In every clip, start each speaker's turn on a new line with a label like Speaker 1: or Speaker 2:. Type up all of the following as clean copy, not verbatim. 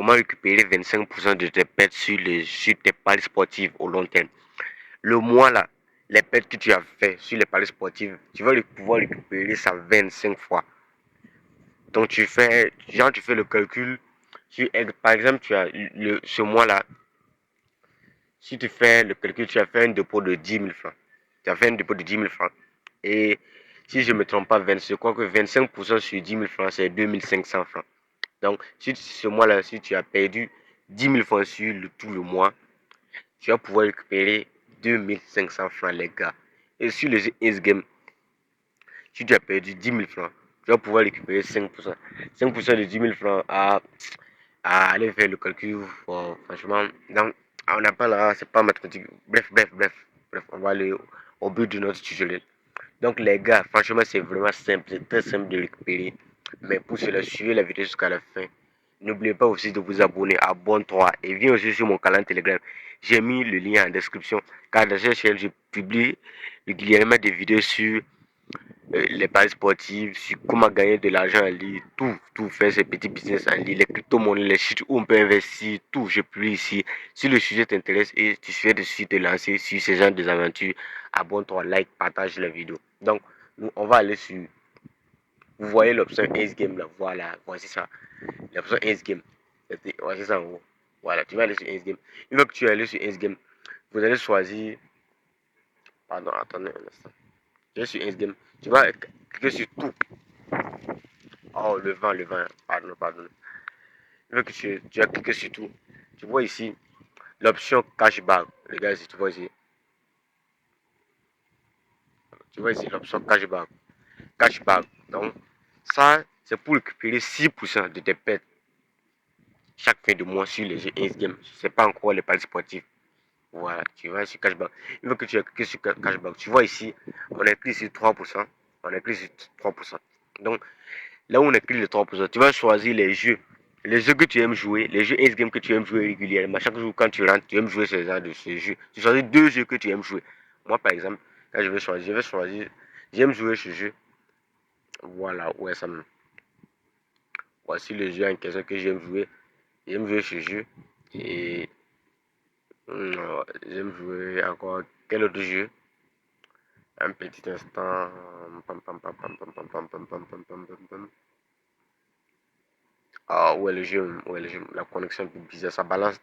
Speaker 1: Comment récupérer 25% de tes pertes sur tes paris sportifs au long terme. Le mois là, les pertes que tu as fait sur les paris sportifs, tu vas pouvoir récupérer ça 25 fois. Donc tu fais le calcul. Par exemple, ce mois-là, si tu fais le calcul, tu as fait un dépôt de 10 000 francs. Tu as fait un dépôt de 10 000 francs. Et si je ne me trompe pas, je crois que 25% sur 10 000 francs, c'est 2500 francs. Donc, si ce mois-là, si tu as perdu 10 000 francs sur tout le mois, tu vas pouvoir récupérer 2500 francs, les gars. Et sur le jeu Ace Game, si tu as perdu 10 000 francs, tu vas pouvoir récupérer 5%. 5% de 10 000 francs à aller faire le calcul. Franchement, donc, on n'a pas là, c'est pas mathématique. Bref, on va aller au but de notre tutoriel. Donc, les gars, franchement, c'est vraiment simple, c'est très simple de récupérer. Mais pour cela, suivez la vidéo jusqu'à la fin. N'oubliez pas aussi de vous abonner, abonne-toi et viens aussi sur mon canal Telegram. J'ai mis le lien en description car dans cette chaîne, je publie régulièrement des vidéos sur les paris sportifs, sur comment gagner de l'argent en ligne, tout faire ces petits business en ligne, les crypto-monnaies, les sites où on peut investir, tout, je publie ici. Si le sujet t'intéresse et tu souhaites de te lancer sur ces genres d'aventures, abonne-toi, like, partage la vidéo. Donc, nous, on va aller sur, vous voyez l'option Ace Game là, voilà, voici ça, l'option Ace Game, voici ça en haut. Voilà, tu vas aller sur Ace Game. Une fois que tu es allé sur Ace Game, vous allez choisir, pardon, attendez un instant. Tu es sur Ace Game, tu vas cliquer sur tout. Oh, le vent, pardon. Une fois que tu as cliqué sur tout, tu vois ici l'option cashback. Les gars, si tu vois ici, l'option cashback. Cashback. Donc, ça, c'est pour récupérer 6% de tes pertes chaque fin de mois sur les jeux Ace Game. C'est pas encore les paris sportifs. Voilà, tu vas sur cashback. Une fois que tu as cliqué sur cashback, tu vois ici, on a écrit sur 3%. On a écrit sur 3%. Donc, là où on écrit les 3%, tu vas choisir les jeux que tu aimes jouer, les jeux Ace Game que tu aimes jouer régulièrement. Chaque jour, quand tu rentres, tu aimes jouer ces jeux. Tu choisis deux jeux que tu aimes jouer. Moi, par exemple, quand je vais choisir, j'aime jouer ce jeu. Voilà, ouais, ça me. Voici le jeu en question que j'aime jouer. J'aime jouer ce jeu. Et j'aime jouer encore quel autre jeu? Un petit instant. Ah ouais, le jeu, la connexion est un peu bizarre, ça balance.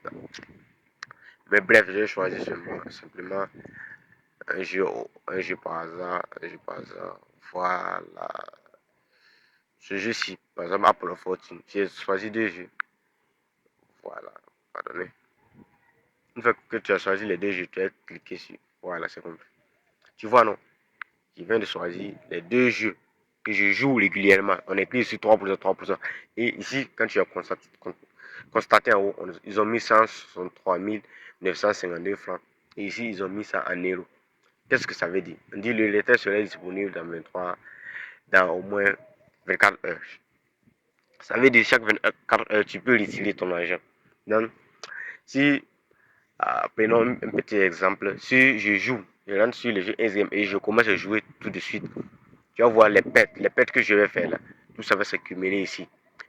Speaker 1: Mais bref, j'ai choisi simplement un jeu par hasard, un jeu par hasard. Voilà. Ce jeu-ci, par exemple, Apple 14, j'ai choisi deux jeux. Voilà, pardonnez. Une fois que tu as choisi les deux jeux, tu as cliqué sur. Voilà, c'est compris. Tu vois, non? Je viens de choisir les deux jeux que je joue régulièrement. On écrit sur 3%, 3%. Et ici, quand tu as constaté en haut, ils ont mis 163 952 francs. Et ici, ils ont mis ça en euros. Qu'est-ce que ça veut dire? On dit le lettre serait disponible dans au moins 24 heures. Ça veut dire chaque 24 heures, tu peux retirer ton argent. Donc, si, prenons un petit exemple, si je rentre sur le jeu 1 et je commence à jouer tout de suite, tu vas voir les pertes que je vais faire là, tout ça va s'accumuler ici.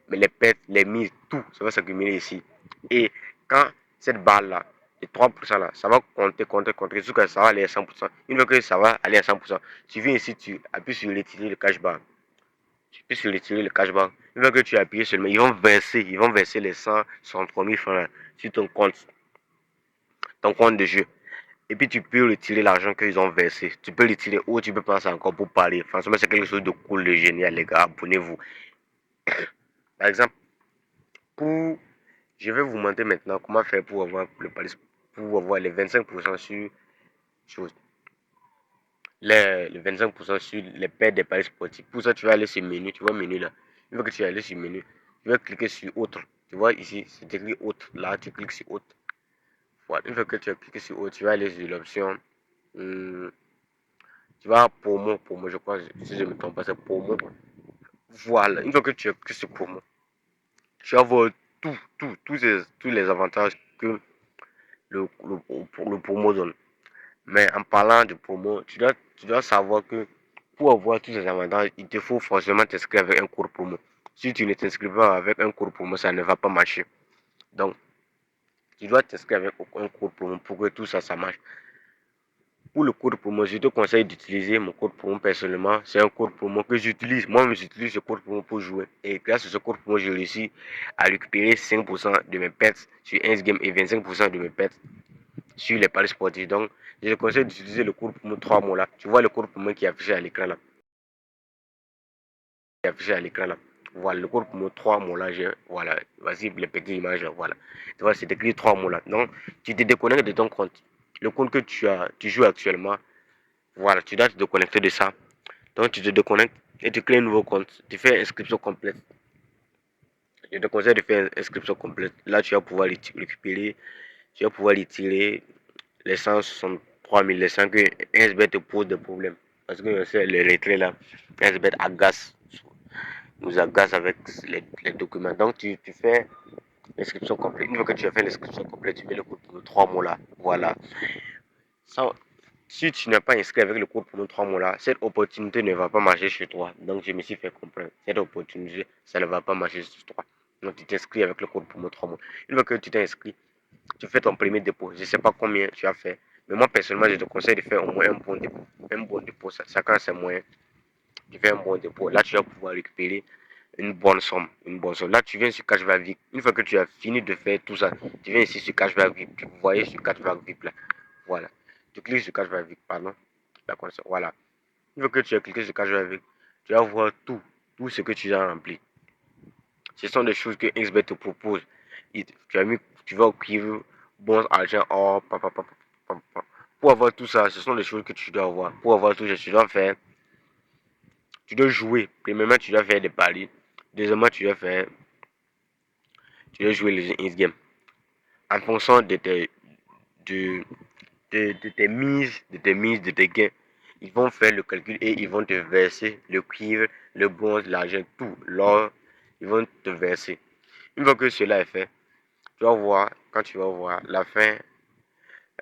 Speaker 1: Mais les pertes, les mises, tout, ça va s'accumuler ici. Et quand cette balle là, les 3% là, ça va compter, jusqu'à ça va aller à 100%. Une fois que ça va aller à 100%, tu viens ici, tu appuies sur retirer le cashback. Tu peux sur retirer le cashback. Une fois que tu as appuyé seulement, ils vont verser les 163 000 francs sur ton compte de jeu. Et puis tu peux retirer l'argent qu'ils ont versé. Tu peux retirer ou tu peux passer encore pour parler. Franchement, c'est quelque chose de cool, de génial, les gars. Abonnez-vous. Par exemple, pour. Je vais vous montrer maintenant comment faire pour avoir pour avoir les 25% sur les 25% sur les pertes des paris sportifs. Pour ça, tu vas aller sur menu. Tu vois menu là. Une fois que tu es allé sur menu, tu vas cliquer sur autre. Tu vois ici, c'est écrit autre. Là, tu cliques sur autre. Voilà. Une fois que tu as cliqué sur autre, tu vas aller sur l'option. Tu vas promo, je crois, si je ne me trompe pas, c'est promo. Voilà, une fois que tu as cliqué sur promo, tu vas voir tous les avantages que le promo donne. Mais en parlant de promo, tu dois savoir que pour avoir tous ces avantages, il te faut forcément t'inscrire avec un cours promo. Si tu ne t'inscris pas avec un cours promo, ça ne va pas marcher. Donc, tu dois t'inscrire avec un code promo pour que tout ça, ça marche. Pour le code promo, je te conseille d'utiliser mon code promo personnellement. C'est un code promo que j'utilise. Moi-même, j'utilise ce code promo pour jouer. Et grâce à ce code promo, j'ai réussi à récupérer 5% de mes pets sur 1 game et 25% de mes pets sur les paris sportifs. Donc, je te conseille d'utiliser le code promo 3 mots là. Tu vois le code promo qui est affiché à l'écran là. Voilà, le code promo 3 mots là. Voilà, vas-y, les petites images là. Voilà. Tu vois, c'est écrit 3 mots là. Donc, tu te déconnectes de ton compte. Le compte que tu joues actuellement. Voilà, tu dois te déconnecter de ça. Donc, tu te déconnectes et tu crées un nouveau compte. Tu fais inscription complète. Je te conseille de faire inscription complète. Là, tu vas pouvoir récupérer, tu vas pouvoir retirer les 163 000, les 100 que SBT te pose des problèmes. Parce que c'est les retraits là, SBT nous agace avec les documents. Donc, tu fais l'inscription complète. Une fois que tu as fait l'inscription complète, tu mets le code pour nos 3 mots là. Voilà. Ça, si tu n'es pas inscrit avec le code pour nos 3 mots là, cette opportunité ne va pas marcher chez toi. Donc, je me suis fait comprendre. Cette opportunité, ça ne va pas marcher chez toi. Donc, tu t'inscris avec le code pour nos 3 mots. Une fois que tu t'es inscrit, tu fais ton premier dépôt. Je ne sais pas combien tu as fait. Mais moi, personnellement, je te conseille de faire au moins un bon dépôt. Un bon dépôt, ça quand c'est moyen. Tu fais un bon dépôt. Là, tu vas pouvoir récupérer une bonne somme. Une bonne somme. Là, tu viens sur Cashback VIP. Une fois que tu as fini de faire tout ça, tu viens ici sur Cashback VIP. Tu voyez sur Cashback VIP là. Voilà. Tu cliques sur Cashback VIP, pardon. D'accord, voilà. Une fois que tu as cliqué sur Cashback VIP, tu vas voir tout ce que tu as rempli. Ce sont des choses que XBet te propose. Tu vas au cuivre, bon argent, or, pour avoir tout ça, ce sont des choses que tu dois avoir. Pour avoir tout ça, tu dois jouer. Premièrement, tu dois faire des paris. Deuxièmement, tu dois jouer les in-game. En fonction de tes mises, de tes gains, ils vont faire le calcul et ils vont te verser le cuivre, le bronze, l'argent, tout, l'or, ils vont te verser. Une fois que cela est fait, tu vas voir, quand tu vas voir la fin,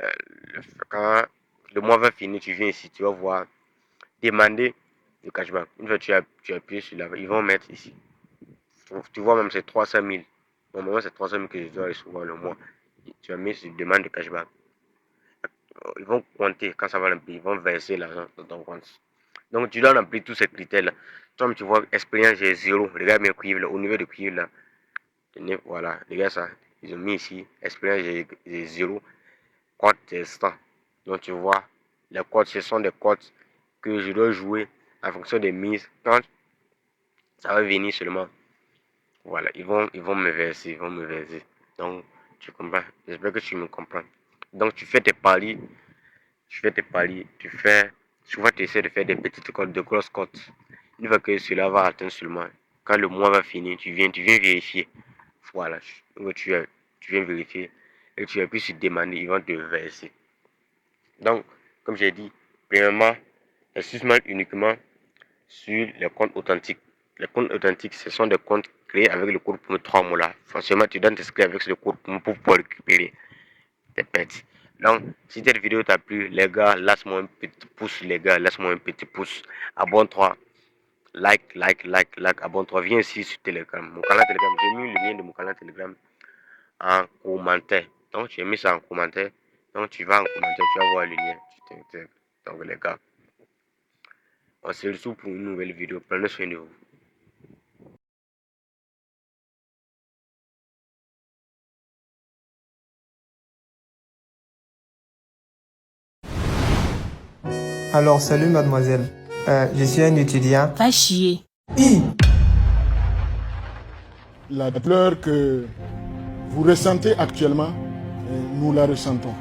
Speaker 1: euh, quand le mois va finir, tu viens ici, tu vas voir demander le cashback. Une fois que tu appuies sur la, ils vont mettre ici. Tu vois même c'est 300 000. Normalement c'est 300 000 que je dois recevoir le mois. Tu as mis sur demande de cashback. Ils vont compter quand ça va remplir, ils vont verser l'argent dans ton compte. Donc tu dois remplir tous ces critères-là. Comme tu vois, expérience j'ai 0. Regarde mes cuivres là, au niveau de cuivre là. Voilà, regarde ça. Ils ont mis ici, expérience j'ai 0. Code testant. Donc tu vois, les codes, ce sont des codes que je dois jouer en fonction des mises. Quand ça va venir seulement, voilà, ils vont me verser, Donc, tu comprends? J'espère que tu me comprends. Donc, tu fais tes paris, souvent tu essaies de faire des petites cotes, de grosses cotes. Une fois que cela va atteindre seulement, quand le mois va finir, tu viens vérifier. Voilà, tu viens vérifier et tu appuies sur demander, ils vont te verser. Donc, comme j'ai dit, premièrement, excuse-moi uniquement sur les comptes authentiques. Les comptes authentiques, ce sont des comptes créés avec le code pour 3 mots là. Forcément, tu dois t'inscrire avec ce code pour pouvoir récupérer tes pets. Donc, si cette vidéo t'a plu, les gars, laisse-moi un petit pouce, Abonne-toi. Like. Abonne-toi. Viens ici sur Telegram. Mon canal Telegram, j'ai mis le lien de mon canal Telegram en commentaire. Donc, j'ai mis ça en commentaire. Donc, tu vas en commentaire, tu vas voir le lien. Donc, les gars, on se retrouve pour une nouvelle vidéo. Prenez soin de vous.
Speaker 2: Alors, salut mademoiselle. Je suis un étudiant.
Speaker 3: Va chier.
Speaker 4: La douleur que vous ressentez actuellement, nous la ressentons.